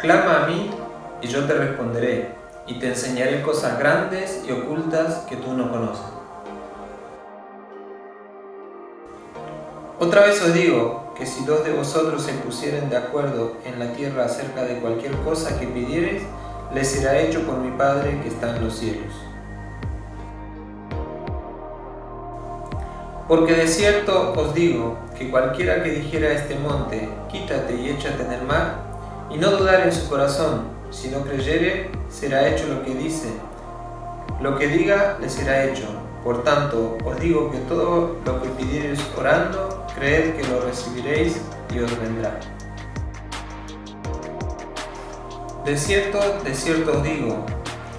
Clama a mí y yo te responderé, y te enseñaré cosas grandes y ocultas que tú no conoces. Otra vez os digo que si dos de vosotros se pusieren de acuerdo en la tierra acerca de cualquier cosa que pidiereis, les será hecho por mi Padre que está en los cielos. Porque de cierto os digo que cualquiera que dijera a este monte, quítate y échate en el mar, y no dudar en su corazón, si no creyere, será hecho lo que dice. Lo que diga le será hecho. Por tanto, os digo que todo lo que pidiereis orando, creed que lo recibiréis y os vendrá. De cierto os digo,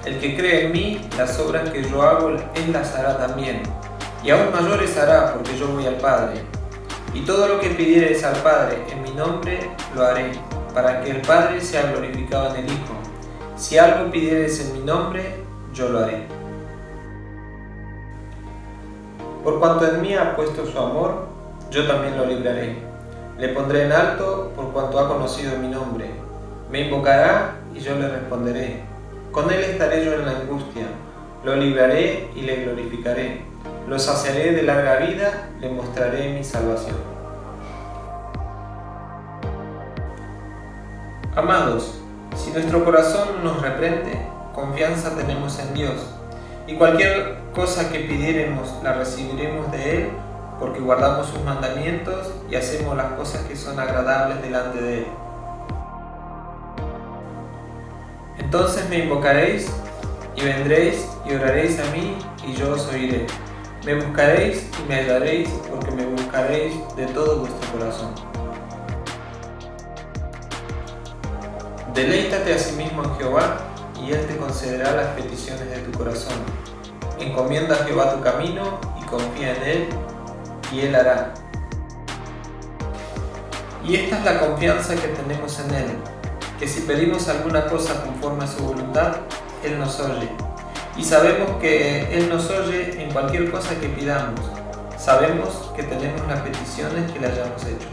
el que cree en mí, las obras que yo hago, él las hará también, y aún mayores hará, porque yo voy al Padre. Y todo lo que pidiereis al Padre en mi nombre, lo haré, para que el Padre sea glorificado en el Hijo. Si algo pidiereis en mi nombre, yo lo haré. Por cuanto en mí ha puesto su amor, yo también lo libraré. Le pondré en alto por cuanto ha conocido mi nombre. Me invocará y yo le responderé. Con él estaré yo en la angustia. Lo libraré y le glorificaré. Lo saciaré de larga vida, le mostraré mi salvación. Amados, si nuestro corazón nos reprende, confianza tenemos en Dios. Y cualquier cosa que pidiéremos la recibiremos de Él, porque guardamos sus mandamientos y hacemos las cosas que son agradables delante de Él. Entonces me invocaréis y vendréis y oraréis a mí y yo os oiré. Me buscaréis y me hallaréis, porque me buscaréis de todo vuestro corazón. Deleítate a sí mismo en Jehová, y Él te concederá las peticiones de tu corazón. Encomienda a Jehová tu camino y confía en Él, y Él hará. Y esta es la confianza que tenemos en Él, que si pedimos alguna cosa conforme a su voluntad, Él nos oye. Y sabemos que Él nos oye en cualquier cosa que pidamos. Sabemos que tenemos las peticiones que le hayamos hecho.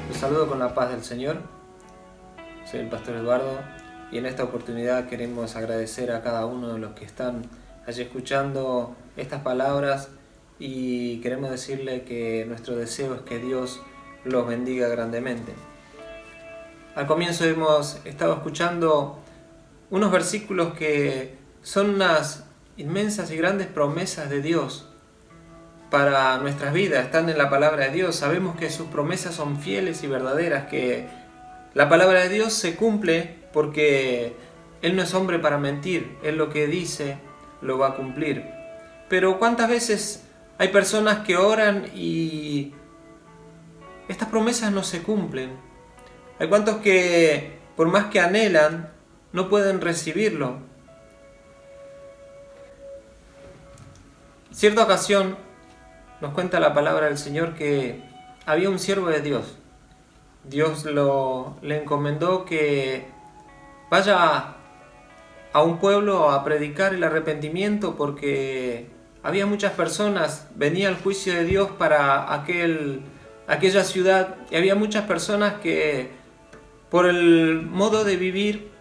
Los saludo con la paz del Señor. Soy el Pastor Eduardo y en esta oportunidad queremos agradecer a cada uno de los que están allí escuchando estas palabras y queremos decirle que nuestro deseo es que Dios los bendiga grandemente. Al comienzo hemos estado escuchando unos versículos que son unas inmensas y grandes promesas de Dios para nuestras vidas, están en la palabra de Dios. Sabemos que sus promesas son fieles y verdaderas, que la palabra de Dios se cumple porque Él no es hombre para mentir, Él lo que dice lo va a cumplir. Pero ¿cuántas veces hay personas que oran y estas promesas no se cumplen? Hay cuantos que por más que anhelan no pueden recibirlo. En cierta ocasión nos cuenta la palabra del Señor que había un siervo de Dios. Dios le encomendó que vaya a un pueblo a predicar el arrepentimiento porque había muchas personas, venía el juicio de Dios para aquella ciudad y había muchas personas que por el modo de vivir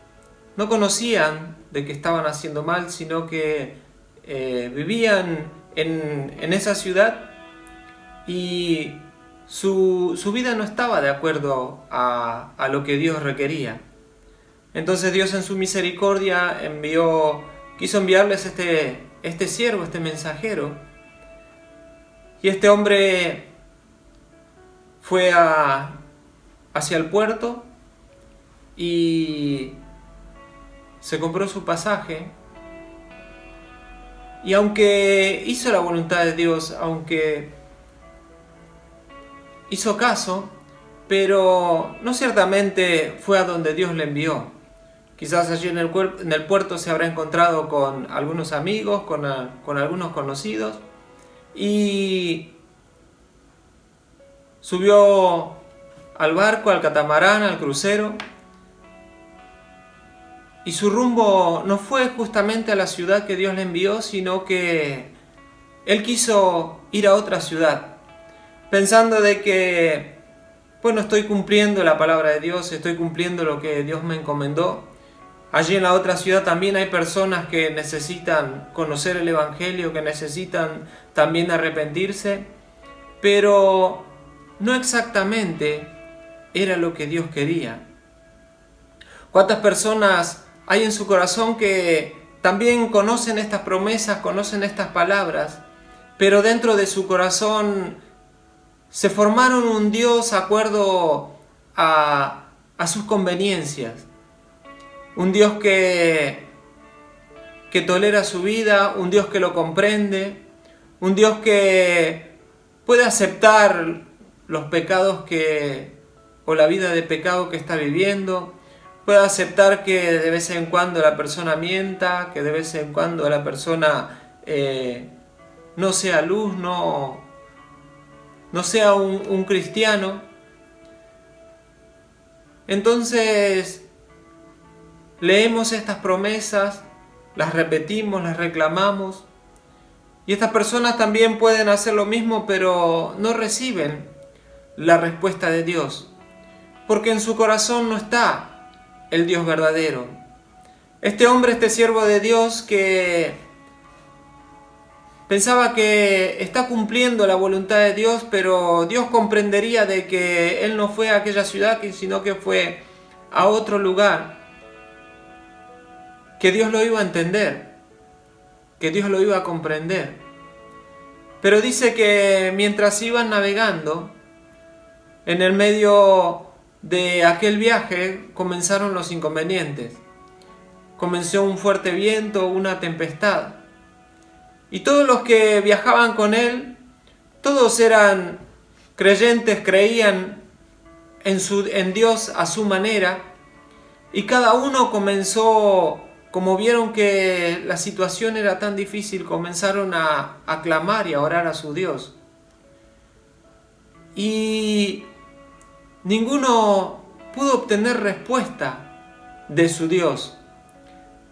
no conocían de que estaban haciendo mal, sino que vivían en esa ciudad y su vida no estaba de acuerdo a lo que Dios requería. Entonces Dios en su misericordia quiso enviarles este siervo, este mensajero, y este hombre fue hacia el puerto y se compró su pasaje. Y aunque hizo la voluntad de Dios, aunque hizo caso, pero no ciertamente fue a donde Dios le envió. Quizás allí en el puerto se habrá encontrado con algunos amigos, con algunos conocidos, y subió al barco, al catamarán, al crucero, y su rumbo no fue justamente a la ciudad que Dios le envió, sino que él quiso ir a otra ciudad, pensando de que, bueno, estoy cumpliendo la palabra de Dios, estoy cumpliendo lo que Dios me encomendó. Allí en la otra ciudad también hay personas que necesitan conocer el Evangelio, que necesitan también arrepentirse, pero no exactamente era lo que Dios quería. ¿Cuántas personas hay en su corazón que también conocen estas promesas, conocen estas palabras, pero dentro de su corazón se formaron un Dios de acuerdo a sus conveniencias? Un Dios que tolera su vida, un Dios que lo comprende, un Dios que puede aceptar los pecados o la vida de pecado que está viviendo, puede aceptar que de vez en cuando la persona mienta, que de vez en cuando la persona no sea luz, no sea un cristiano. Entonces, leemos estas promesas, las repetimos, las reclamamos, y estas personas también pueden hacer lo mismo, pero no reciben la respuesta de Dios, porque en su corazón no está el Dios verdadero. Este hombre, este siervo de Dios que pensaba que está cumpliendo la voluntad de Dios, pero Dios comprendería de que él no fue a aquella ciudad, sino que fue a otro lugar, que Dios lo iba a entender, que Dios lo iba a comprender. Pero dice que mientras iban navegando, en el medio de aquel viaje comenzaron los inconvenientes. Comenzó un fuerte viento, una tempestad. Y todos los que viajaban con él, todos eran creyentes, creían en Dios a su manera, y cada uno comenzó, como vieron que la situación era tan difícil, comenzaron a clamar y a orar a su Dios. Y ninguno pudo obtener respuesta de su Dios.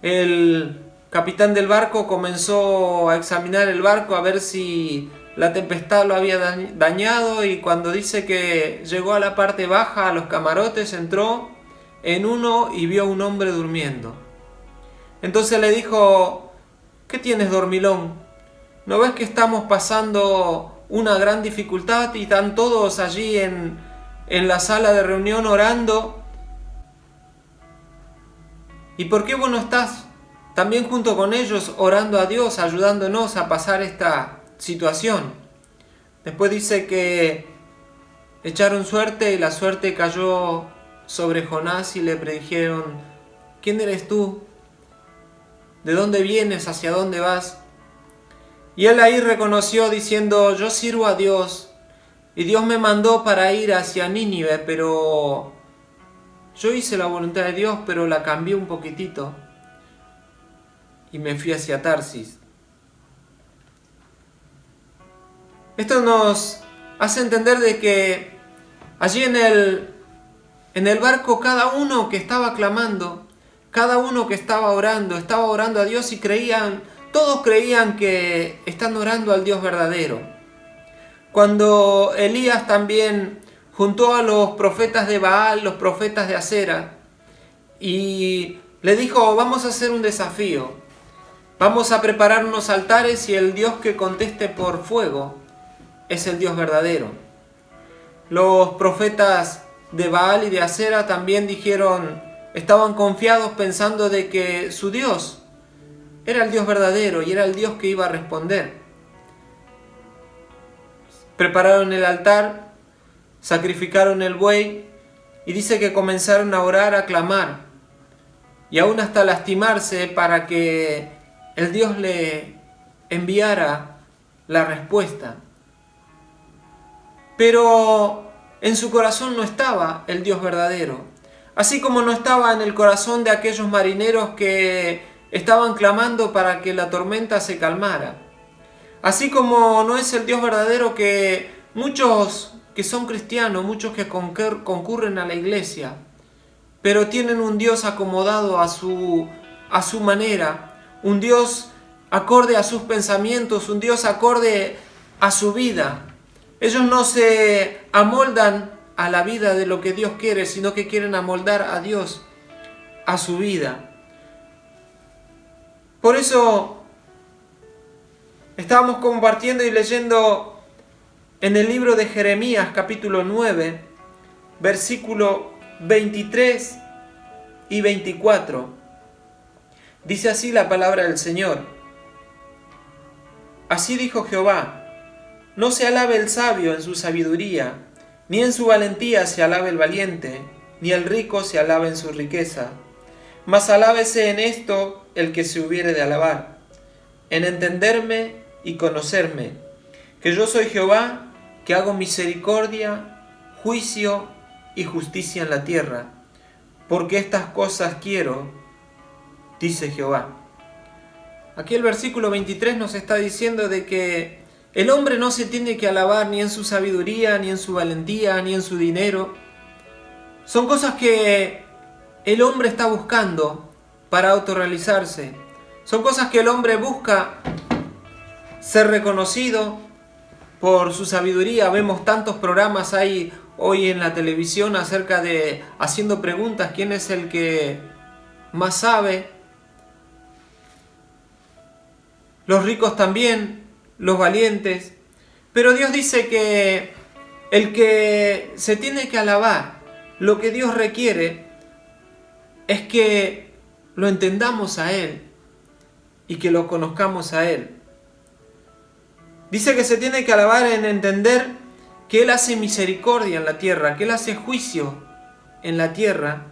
El capitán del barco comenzó a examinar el barco a ver si la tempestad lo había dañado, y cuando dice que llegó a la parte baja, a los camarotes, entró en uno y vio a un hombre durmiendo. Entonces le dijo: ¿qué tienes, dormilón? ¿No ves que estamos pasando una gran dificultad y están todos allí en la sala de reunión orando? ¿Y por qué vos no estás también junto con ellos orando a Dios, ayudándonos a pasar esta situación? Después dice que echaron suerte y la suerte cayó sobre Jonás y le predijeron: ¿quién eres tú? ¿De dónde vienes? ¿Hacia dónde vas? Y él ahí reconoció diciendo: yo sirvo a Dios y Dios me mandó para ir hacia Nínive, pero yo hice la voluntad de Dios, pero la cambié un poquitito y me fui hacia Tarsis. Esto nos hace entender de que allí en el barco, cada uno que estaba clamando, cada uno que estaba orando a Dios, y todos creían que están orando al Dios verdadero. Cuando Elías también juntó a los profetas de Baal, los profetas de Acera, y le dijo: vamos a hacer un desafío, vamos a preparar unos altares y el Dios que conteste por fuego es el Dios verdadero. Los profetas de Baal y de Acera también estaban confiados pensando de que su Dios era el Dios verdadero y era el Dios que iba a responder. Prepararon el altar, sacrificaron el buey, y dice que comenzaron a orar, a clamar, y aún hasta lastimarse para que el Dios le enviara la respuesta. Pero en su corazón no estaba el Dios verdadero. Así como no estaba en el corazón de aquellos marineros que estaban clamando para que la tormenta se calmara. Así como no es el Dios verdadero que muchos que son cristianos, muchos que concurren a la iglesia, pero tienen un Dios acomodado a su manera, un Dios acorde a sus pensamientos, un Dios acorde a su vida. Ellos no se amoldan a la vida de lo que Dios quiere, sino que quieren amoldar a Dios a su vida. Por eso estábamos compartiendo y leyendo en el libro de Jeremías, capítulo 9, versículo 23 y 24. Dice así la palabra del Señor. Así dijo Jehová: no se alabe el sabio en su sabiduría, ni en su valentía se alabe el valiente, ni el rico se alabe en su riqueza. Mas alábese en esto el que se hubiere de alabar, en entenderme y conocerme, que yo soy Jehová, que hago misericordia, juicio y justicia en la tierra, porque estas cosas quiero, dice Jehová. Aquí el versículo 23 nos está diciendo de que el hombre no se tiene que alabar ni en su sabiduría, ni en su valentía, ni en su dinero. Son cosas que el hombre está buscando para autorrealizarse. Son cosas que el hombre busca ser reconocido por su sabiduría. Vemos tantos programas ahí hoy en la televisión acerca de haciendo preguntas: ¿quién es el que más sabe? Los ricos también, los valientes. Pero Dios dice que el que se tiene que alabar, lo que Dios requiere es que lo entendamos a Él y que lo conozcamos a Él. Dice que se tiene que alabar en entender que Él hace misericordia en la tierra, que Él hace juicio en la tierra,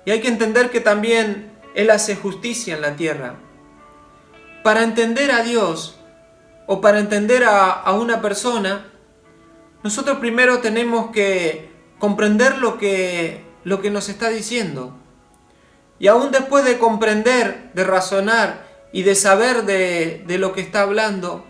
y hay que entender que también Él hace justicia en la tierra. Para entender a Dios o para entender a una persona, nosotros primero tenemos que comprender lo que nos está diciendo. Y aún después de comprender, de razonar y de saber de lo que está hablando,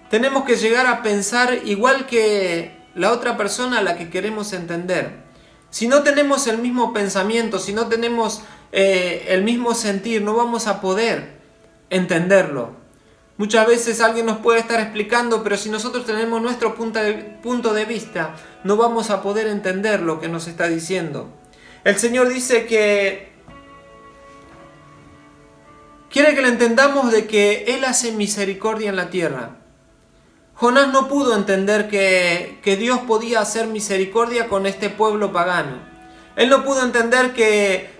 tenemos que llegar a pensar igual que la otra persona a la que queremos entender. Si no tenemos el mismo pensamiento, si no tenemos el mismo sentir, no vamos a poder entenderlo. Muchas veces alguien nos puede estar explicando, pero si nosotros tenemos nuestro punto de vista, no vamos a poder entender lo que nos está diciendo. El Señor dice que quiere que le entendamos de que Él hace misericordia en la tierra. Jonás no pudo entender que Dios podía hacer misericordia con este pueblo pagano. Él no pudo entender que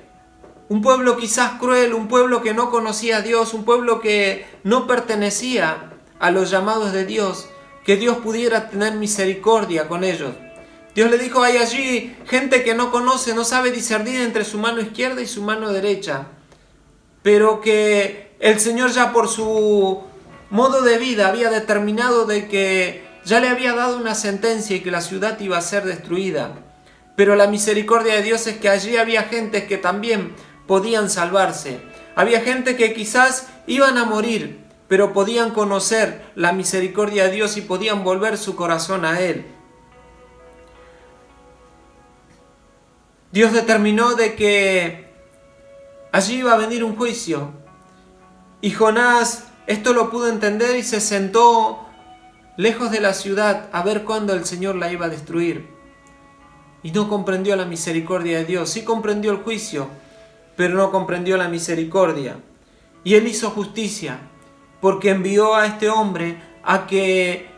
un pueblo quizás cruel, un pueblo que no conocía a Dios, un pueblo que no pertenecía a los llamados de Dios, que Dios pudiera tener misericordia con ellos. Dios le dijo: hay allí gente que no conoce, no sabe discernir entre su mano izquierda y su mano derecha, pero que el Señor ya por su modo de vida había determinado de que ya le había dado una sentencia y que la ciudad iba a ser destruida. Pero la misericordia de Dios es que allí había gente que también podían salvarse. Había gente que quizás iban a morir, pero podían conocer la misericordia de Dios y podían volver su corazón a Él. Dios determinó de que allí iba a venir un juicio. Y Jonás esto lo pudo entender y se sentó lejos de la ciudad a ver cuándo el Señor la iba a destruir. Y no comprendió la misericordia de Dios. Sí comprendió el juicio, pero no comprendió la misericordia. Y Él hizo justicia, porque envió a este hombre a que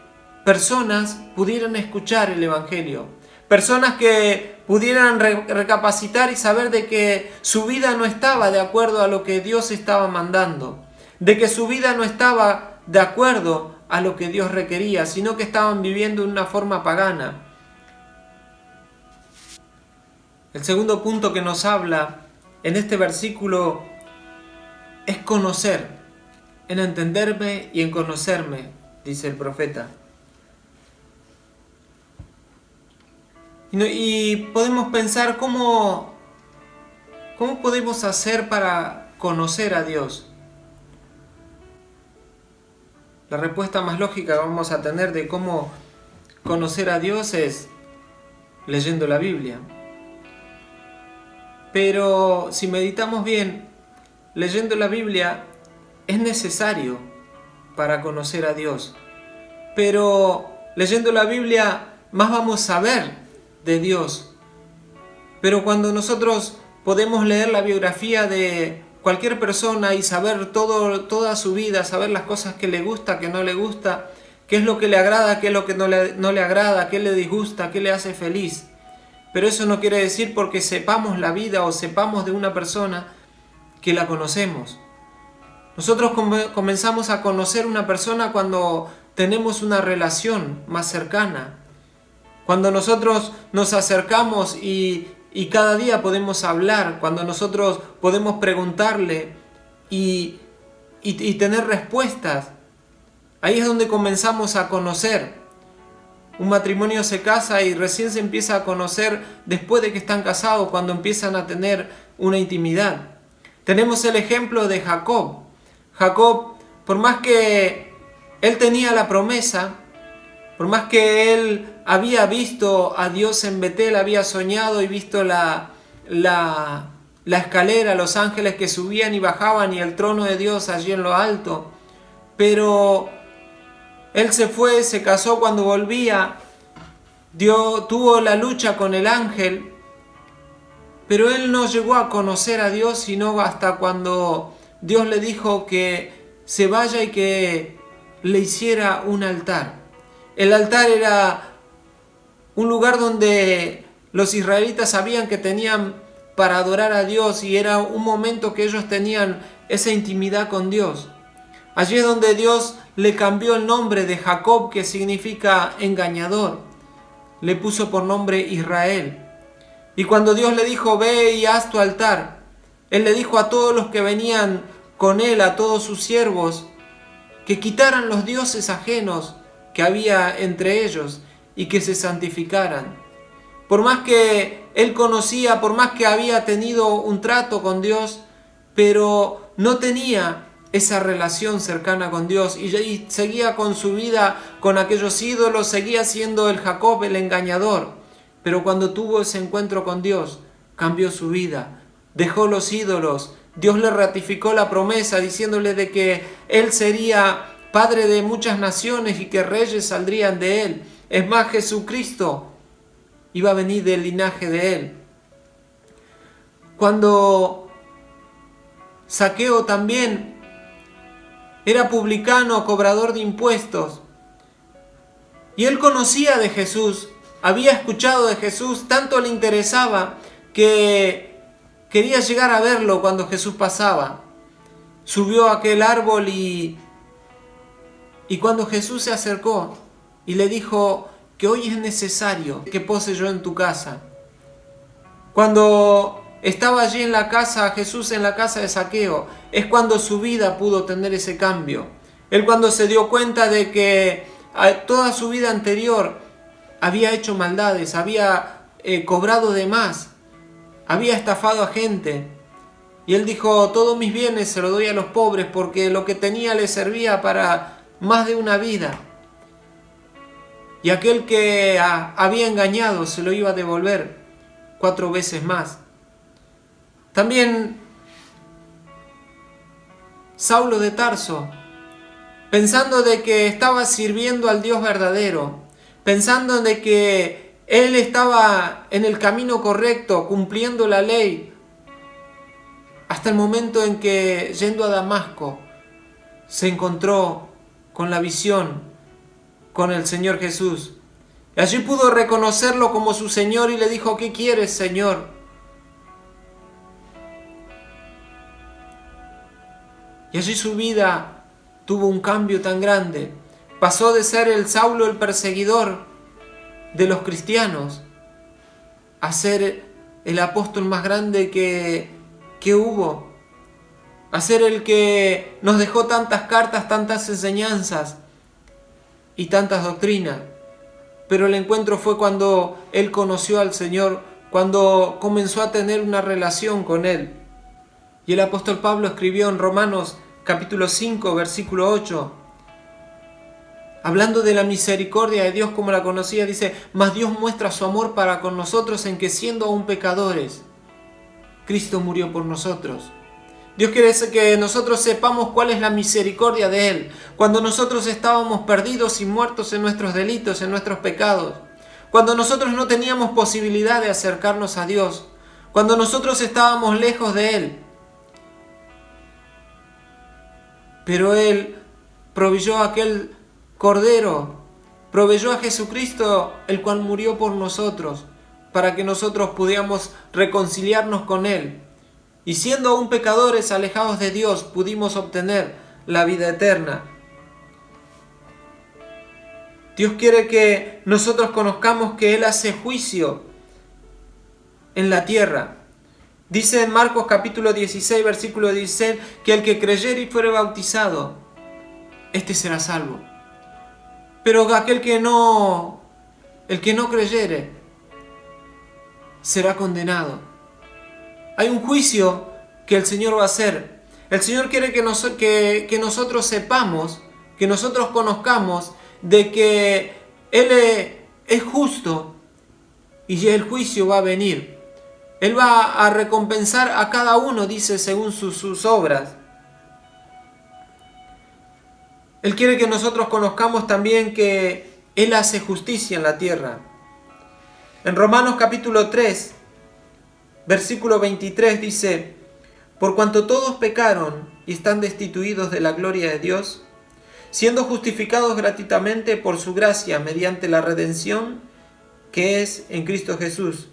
personas pudieran escuchar el Evangelio. Personas que pudieran recapacitar y saber de que su vida no estaba de acuerdo a lo que Dios estaba mandando. De que su vida no estaba de acuerdo a lo que Dios requería, sino que estaban viviendo de una forma pagana. El segundo punto que nos habla en este versículo es conocer, en entenderme y en conocerme, dice el profeta. Y podemos pensar cómo podemos hacer para conocer a Dios. La respuesta más lógica que vamos a tener de cómo conocer a Dios es leyendo la Biblia. Pero si meditamos bien, leyendo la Biblia es necesario para conocer a Dios. Pero leyendo la Biblia más vamos a ver de Dios. Pero cuando nosotros podemos leer la biografía de cualquier persona y saber toda su vida, saber las cosas que le gusta, que no le gusta, qué es lo que le agrada, qué es lo que no le agrada, qué le disgusta, qué le hace feliz. Pero eso no quiere decir porque sepamos la vida o sepamos de una persona que la conocemos. Nosotros comenzamos a conocer una persona cuando tenemos una relación más cercana. Cuando nosotros nos acercamos y cada día podemos hablar, cuando nosotros podemos preguntarle y tener respuestas. Ahí es donde comenzamos a conocer. Un matrimonio se casa y recién se empieza a conocer después de que están casados, cuando empiezan a tener una intimidad. Tenemos el ejemplo de Jacob. Jacob, por más que él tenía la promesa, por más que él había visto a Dios en Betel, había soñado y visto la escalera, los ángeles que subían y bajaban y el trono de Dios allí en lo alto, pero él se fue, se casó, cuando volvía, tuvo la lucha con el ángel, pero él no llegó a conocer a Dios sino hasta cuando Dios le dijo que se vaya y que le hiciera un altar. El altar era un lugar donde los israelitas sabían que tenían para adorar a Dios y era un momento que ellos tenían esa intimidad con Dios. Allí es donde Dios le cambió el nombre de Jacob, que significa engañador. Le puso por nombre Israel. Y cuando Dios le dijo, ve y haz tu altar, Él le dijo a todos los que venían con Él, a todos sus siervos, que quitaran los dioses ajenos que había entre ellos y que se santificaran. Por más que él conocía, por más que había tenido un trato con Dios, pero no tenía esa relación cercana con Dios y seguía con su vida, con aquellos ídolos, seguía siendo el Jacob, el engañador. Pero cuando tuvo ese encuentro con Dios, cambió su vida, dejó los ídolos. Dios le ratificó la promesa diciéndole de que él sería padre de muchas naciones y que reyes saldrían de él. Es más, Jesucristo iba a venir del linaje de él. Cuando Zaqueo también era publicano, cobrador de impuestos, y él conocía de Jesús, había escuchado de Jesús, tanto le interesaba que quería llegar a verlo cuando Jesús pasaba. Subió a aquel árbol y cuando Jesús se acercó y le dijo que hoy es necesario que pose yo en tu casa. Cuando estaba allí en la casa, Jesús en la casa de Zaqueo, es cuando su vida pudo tener ese cambio. Él cuando se dio cuenta de que toda su vida anterior había hecho maldades, había cobrado de más, había estafado a gente. Y él dijo, todos mis bienes se los doy a los pobres porque lo que tenía le servía para más de una vida. Y aquel que había engañado se lo iba a devolver 4 veces más. También Saulo de Tarso, pensando de que estaba sirviendo al Dios verdadero, pensando de que él estaba en el camino correcto, cumpliendo la ley, hasta el momento en que, yendo a Damasco, se encontró con la visión, con el Señor Jesús. Y allí pudo reconocerlo como su Señor y le dijo, ¿qué quieres, Señor? Y allí su vida tuvo un cambio tan grande. Pasó de ser el Saulo, el perseguidor de los cristianos, a ser el apóstol más grande que hubo, a ser el que nos dejó tantas cartas, tantas enseñanzas y tantas doctrinas. pero el encuentro fue cuando él conoció al Señor, cuando comenzó a tener una relación con Él. Y el apóstol Pablo escribió en Romanos capítulo 5, versículo 8, hablando de la misericordia de Dios como la conocía, dice: mas Dios muestra su amor para con nosotros en que, siendo aún pecadores, Cristo murió por nosotros. Dios quiere que nosotros sepamos cuál es la misericordia de Él. Cuando nosotros estábamos perdidos y muertos en nuestros delitos, en nuestros pecados, cuando nosotros no teníamos posibilidad de acercarnos a Dios, cuando nosotros estábamos lejos de Él, pero Él proveyó aquel Cordero, proveyó a Jesucristo, el cual murió por nosotros, para que nosotros pudiéramos reconciliarnos con Él. Y siendo aún pecadores alejados de Dios, pudimos obtener la vida eterna. Dios quiere que nosotros conozcamos que Él hace juicio en la tierra. Dice en Marcos capítulo 16, versículo 16, que el que creyere y fuere bautizado, este será salvo. Pero aquel el que no creyere, será condenado. Hay un juicio que el Señor va a hacer. El Señor quiere que nosotros sepamos, que nosotros conozcamos de que Él es justo y el juicio va a venir. Él va a recompensar a cada uno, dice, según sus obras. Él quiere que nosotros conozcamos también que Él hace justicia en la tierra. En Romanos capítulo 3, versículo 23 dice: por cuanto todos pecaron y están destituidos de la gloria de Dios, siendo justificados gratuitamente por su gracia mediante la redención que es en Cristo Jesús,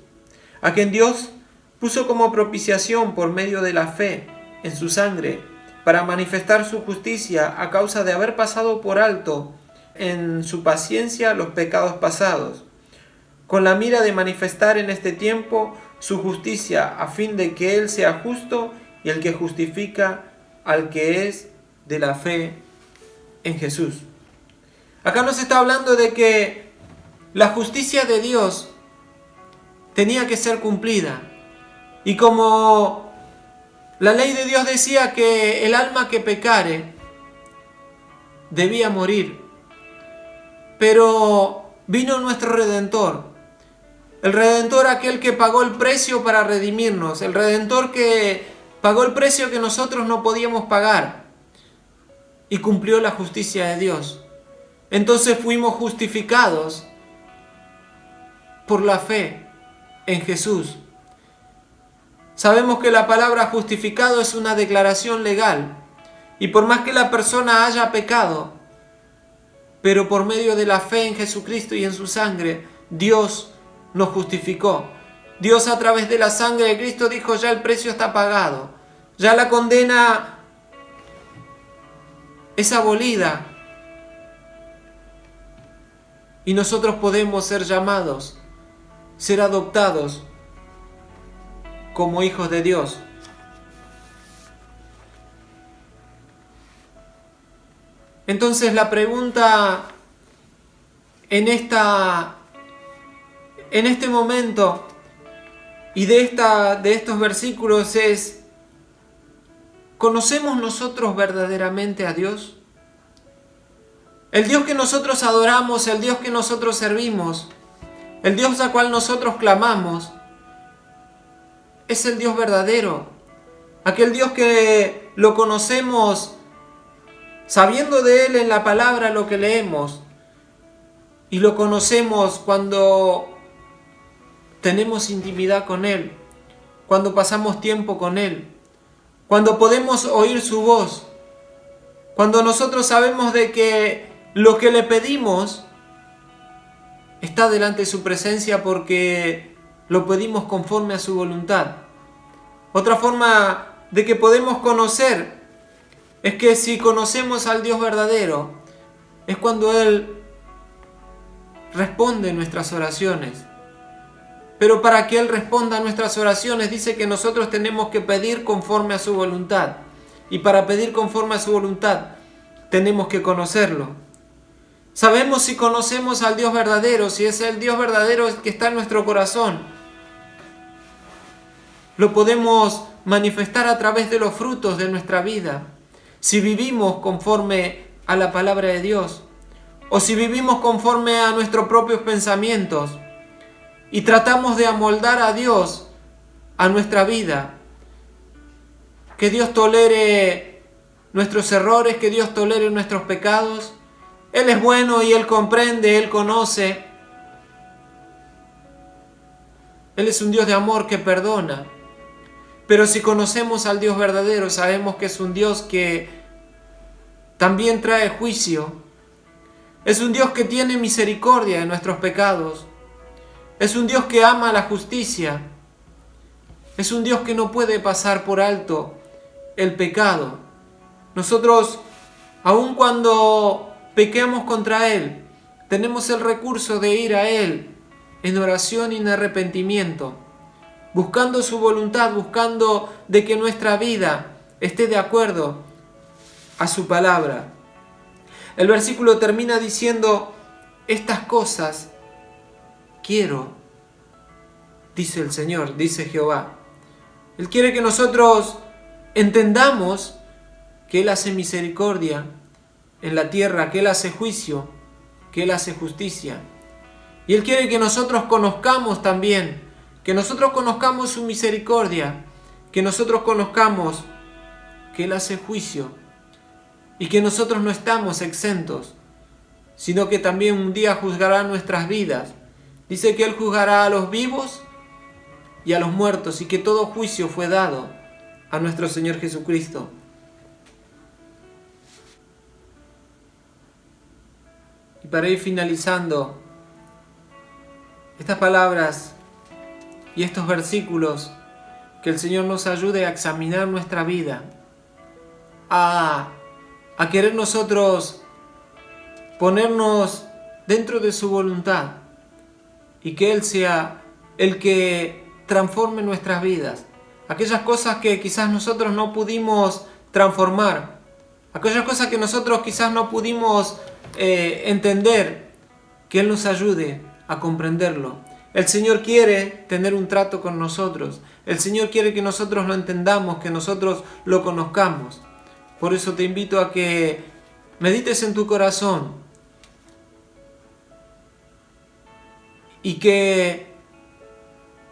a quien Dios puso como propiciación por medio de la fe en su sangre, para manifestar su justicia a causa de haber pasado por alto en su paciencia los pecados pasados, con la mira de manifestar en este tiempo su justicia, a fin de que Él sea justo y el que justifica al que es de la fe en Jesús. Acá nos está hablando de que la justicia de Dios tenía que ser cumplida. Y como la ley de Dios decía que el alma que pecare debía morir, pero vino nuestro Redentor. El Redentor, aquel que pagó el precio para redimirnos. El Redentor que pagó el precio que nosotros no podíamos pagar. Y cumplió la justicia de Dios. Entonces fuimos justificados por la fe en Jesús. Sabemos que la palabra justificado es una declaración legal. Y por más que la persona haya pecado, pero por medio de la fe en Jesucristo y en su sangre, Dios nos justificó. Dios, a través de la sangre de Cristo, dijo: ya el precio está pagado, ya la condena es abolida, y nosotros podemos ser llamados, ser adoptados como hijos de Dios. Entonces la pregunta en este momento y de estos versículos es: ¿conocemos nosotros verdaderamente a Dios? El Dios que nosotros adoramos, el Dios que nosotros servimos, el Dios al cual nosotros clamamos, es el Dios verdadero. Aquel Dios que lo conocemos sabiendo de Él en la palabra lo que leemos, y lo conocemos cuando tenemos intimidad con Él, cuando pasamos tiempo con Él, cuando podemos oír su voz, cuando nosotros sabemos de que lo que le pedimos está delante de su presencia porque lo pedimos conforme a su voluntad. Otra forma de que podemos conocer es que si conocemos al Dios verdadero, es cuando Él responde nuestras oraciones. Pero para que Él responda a nuestras oraciones, dice que nosotros tenemos que pedir conforme a su voluntad. Y para pedir conforme a su voluntad, tenemos que conocerlo. Sabemos si conocemos al Dios verdadero, si es el Dios verdadero que está en nuestro corazón. Lo podemos manifestar a través de los frutos de nuestra vida. Si vivimos conforme a la palabra de Dios, o si vivimos conforme a nuestros propios pensamientos y tratamos de amoldar a Dios a nuestra vida. Que Dios tolere nuestros errores, que Dios tolere nuestros pecados. Él es bueno y Él comprende, Él conoce. Él es un Dios de amor que perdona. Pero si conocemos al Dios verdadero, sabemos que es un Dios que también trae juicio. Es un Dios que tiene misericordia de nuestros pecados. Es un Dios que ama la justicia. Es un Dios que no puede pasar por alto el pecado. Nosotros, aun cuando pequemos contra Él, tenemos el recurso de ir a Él en oración y en arrepentimiento, buscando su voluntad, buscando de que nuestra vida esté de acuerdo a su palabra. El versículo termina diciendo: estas cosas quiero, dice el Señor, dice Jehová. Él quiere que nosotros entendamos que Él hace misericordia en la tierra, que Él hace juicio, que Él hace justicia. Y Él quiere que nosotros conozcamos también, que nosotros conozcamos su misericordia, que nosotros conozcamos que Él hace juicio y que nosotros no estamos exentos, sino que también un día juzgará nuestras vidas. Dice que Él juzgará a los vivos y a los muertos, y que todo juicio fue dado a nuestro Señor Jesucristo. Y para ir finalizando, estas palabras y estos versículos, que el Señor nos ayude a examinar nuestra vida, a querer nosotros ponernos dentro de su voluntad, y que Él sea el que transforme nuestras vidas. Aquellas cosas que quizás nosotros no pudimos transformar, aquellas cosas que nosotros quizás no pudimos entender, que Él nos ayude a comprenderlo. El Señor quiere tener un trato con nosotros. El Señor quiere que nosotros lo entendamos, que nosotros lo conozcamos. Por eso te invito a que medites en tu corazón y que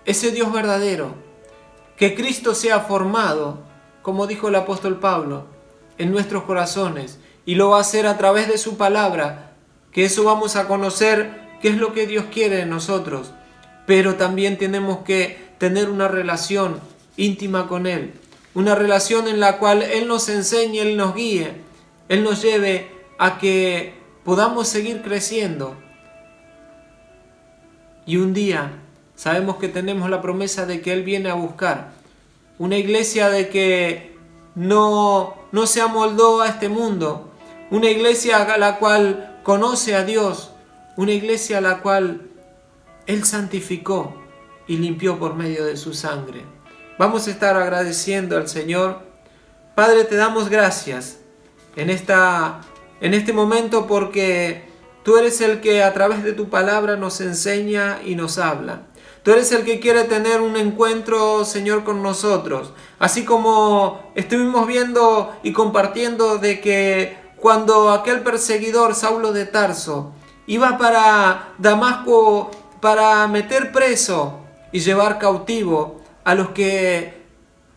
ese Dios verdadero, que Cristo sea formado, como dijo el apóstol Pablo, en nuestros corazones, y lo va a hacer a través de su palabra, que eso vamos a conocer qué es lo que Dios quiere de nosotros, pero también tenemos que tener una relación íntima con Él, una relación en la cual Él nos enseñe, Él nos guíe, Él nos lleve a que podamos seguir creciendo. Y un día sabemos que tenemos la promesa de que Él viene a buscar una iglesia de que no se amoldó a este mundo, una iglesia a la cual conoce a Dios, una iglesia a la cual Él santificó y limpió por medio de su sangre. Vamos a estar agradeciendo al Señor. Padre, te damos gracias en este momento, porque Tú eres el que a través de tu palabra nos enseña y nos habla. Tú eres el que quiere tener un encuentro, Señor, con nosotros. Así como estuvimos viendo y compartiendo de que cuando aquel perseguidor, Saulo de Tarso, iba para Damasco para meter preso y llevar cautivo a los que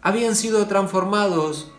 habían sido transformados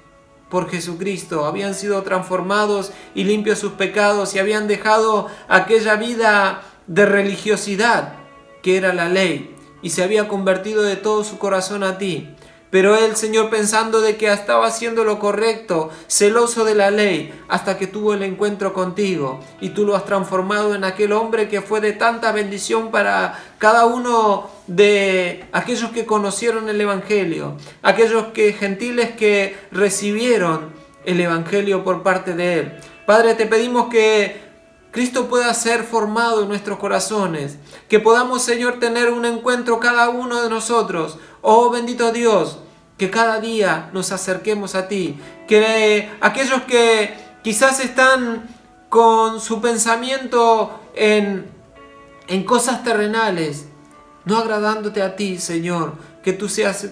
por Jesucristo, habían sido transformados y limpios sus pecados y habían dejado aquella vida de religiosidad que era la ley y se había convertido de todo su corazón a ti. Pero él, Señor, pensando de que estaba haciendo lo correcto, celoso de la ley, hasta que tuvo el encuentro contigo y tú lo has transformado en aquel hombre que fue de tanta bendición para cada uno de aquellos que conocieron el Evangelio, aquellos gentiles que recibieron el Evangelio por parte de él. Padre, te pedimos que Cristo pueda ser formado en nuestros corazones, que podamos, Señor, tener un encuentro cada uno de nosotros. Oh bendito Dios, que cada día nos acerquemos a ti, que aquellos que quizás están con su pensamiento en cosas terrenales, no agradándote a ti, Señor. Que tú seas,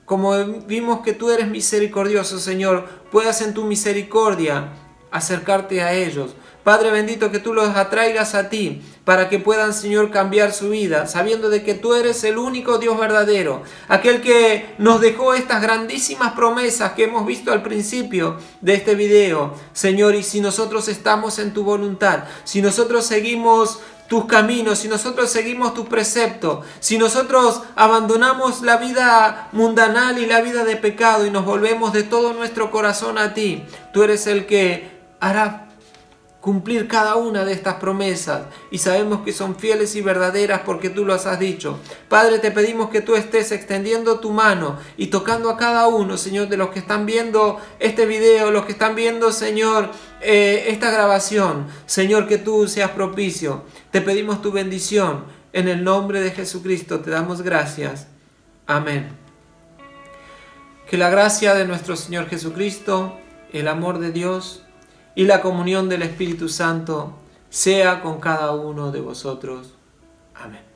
como vimos que tú eres misericordioso, Señor, puedas en tu misericordia acercarte a ellos. Padre bendito, que tú los atraigas a ti para que puedan, Señor, cambiar su vida, sabiendo de que tú eres el único Dios verdadero, aquel que nos dejó estas grandísimas promesas que hemos visto al principio de este video, Señor. Y si nosotros estamos en tu voluntad, si nosotros seguimos tus caminos, si nosotros seguimos tus preceptos, si nosotros abandonamos la vida mundanal y la vida de pecado y nos volvemos de todo nuestro corazón a ti, tú eres el que hará cumplir cada una de estas promesas, y sabemos que son fieles y verdaderas porque tú las has dicho. Padre, te pedimos que tú estés extendiendo tu mano y tocando a cada uno, Señor, de los que están viendo este video, los que están viendo, Señor, esta grabación. Señor, que tú seas propicio. Te pedimos tu bendición. En el nombre de Jesucristo te damos gracias. Amén. Que la gracia de nuestro Señor Jesucristo, el amor de Dios y la comunión del Espíritu Santo sea con cada uno de vosotros. Amén.